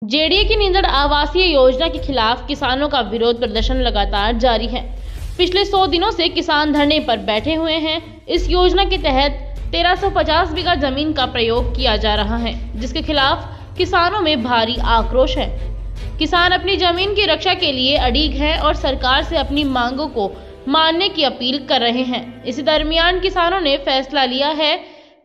JDA की नींदड़ आवासीय योजना के खिलाफ किसानों का विरोध प्रदर्शन लगातार जारी है। पिछले 100 दिनों से किसान धरने पर बैठे हुए हैं। इस योजना के तहत 1350 बीघा जमीन का प्रयोग किया जा रहा है, जिसके खिलाफ किसानों में भारी आक्रोश है। किसान अपनी जमीन की रक्षा के लिए अड़िग हैं और सरकार से अपनी मांगों को मानने की अपील कर रहे हैं। इसी दरमियान किसानों ने फैसला लिया है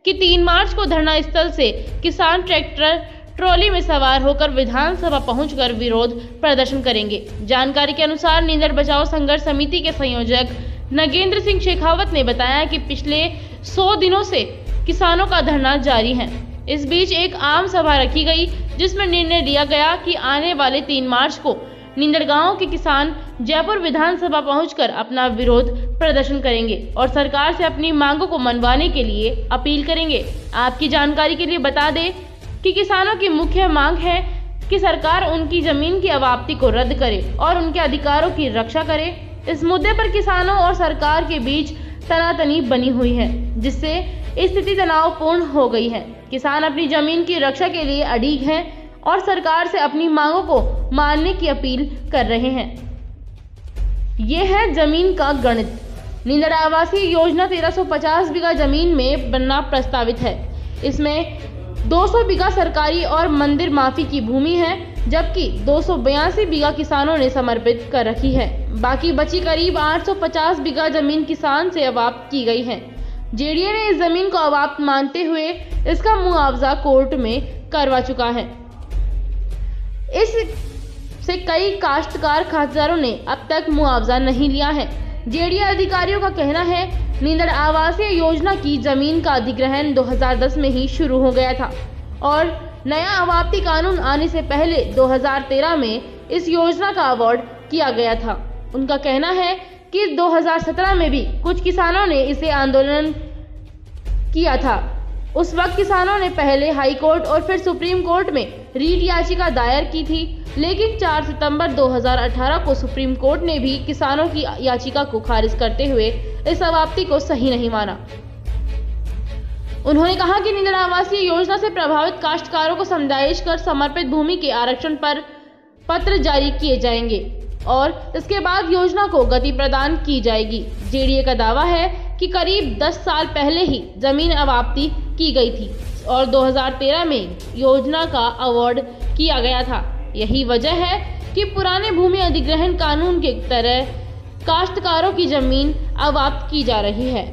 कि 3 मार्च को धरना स्थल से किसान ट्रैक्टर ट्रॉली में सवार होकर विधानसभा पहुंचकर विरोध प्रदर्शन करेंगे। जानकारी के अनुसार नींदड़ बचाओ संघर्ष समिति के संयोजक नगेंद्र सिंह शेखावत ने बताया कि पिछले 100 दिनों से किसानों का धरना जारी है। इस बीच एक आम सभा रखी गई, जिसमें निर्णय लिया गया कि आने वाले 3 मार्च को नींदड़ गांव के किसान जयपुर विधानसभा पहुंचकर अपना विरोध प्रदर्शन करेंगे और सरकार से अपनी मांगों को मनवाने के लिए अपील करेंगे। आपकी जानकारी के लिए बता दें कि किसानों की मुख्य मांग है कि सरकार उनकी जमीन की अवाप्ति को रद्द करे और उनके अधिकारों की रक्षा करे। इस मुद्दे पर किसानों और सरकार के बीच तनातनी बनी हुई है, जिससे स्थिति तनावपूर्ण हो गई है। किसान अपनी जमीन की रक्षा के लिए अड़िग हैं और सरकार से अपनी मांगों को मानने की अपील कर रहे हैं। ये है जमीन का गणित। नींदड़ आवासीय योजना 1350 बीघा जमीन में बनना प्रस्तावित है। इसमें 200 बीघा सरकारी और मंदिर माफी की भूमि है, जबकि 282 बीघा किसानों ने समर्पित कर रखी है। बाकी बची करीब 850 बीघा जमीन किसान से अवाप्त की गई है। जेडीए ने इस जमीन को अवाप्त मानते हुए इसका मुआवजा कोर्ट में करवा चुका है। इससे कई काश्तकार खातेदारों ने अब तक मुआवजा नहीं लिया है। जेडीए अधिकारियों का कहना है, नींदड़ आवासीय योजना की जमीन का अधिग्रहण 2010 में ही शुरू हो गया था और नया अवाप्ति कानून आने से पहले 2013 में इस योजना का अवार्ड किया गया था। उनका कहना है कि 2017 में भी कुछ किसानों ने इसे आंदोलन किया था। उस वक्त किसानों ने पहले हाई कोर्ट और फिर सुप्रीम कोर्ट में रीट याचिका दायर की थी, लेकिन 4 सितंबर 2018 को सुप्रीम कोर्ट ने भी किसानों की याचिका को खारिज करते हुए इस अवाप्ति को सही नहीं माना। उन्होंने कहा कि नींदड़ आवासीय योजना से प्रभावित काश्तकारों को समझाइश कर समर्पित भूमि के आरक्षण पर पत्र जारी किए जाएंगे और इसके बाद योजना को गति प्रदान की जाएगी। जेडीए का दावा है कि करीब 10 साल पहले ही जमीन अवाप्ति की गई थी और 2013 में योजना का अवार्ड किया गया था। यही वजह है कि पुराने भूमि अधिग्रहण कानून के तरह काश्तकारों की जमीन अवाप्त की जा रही है।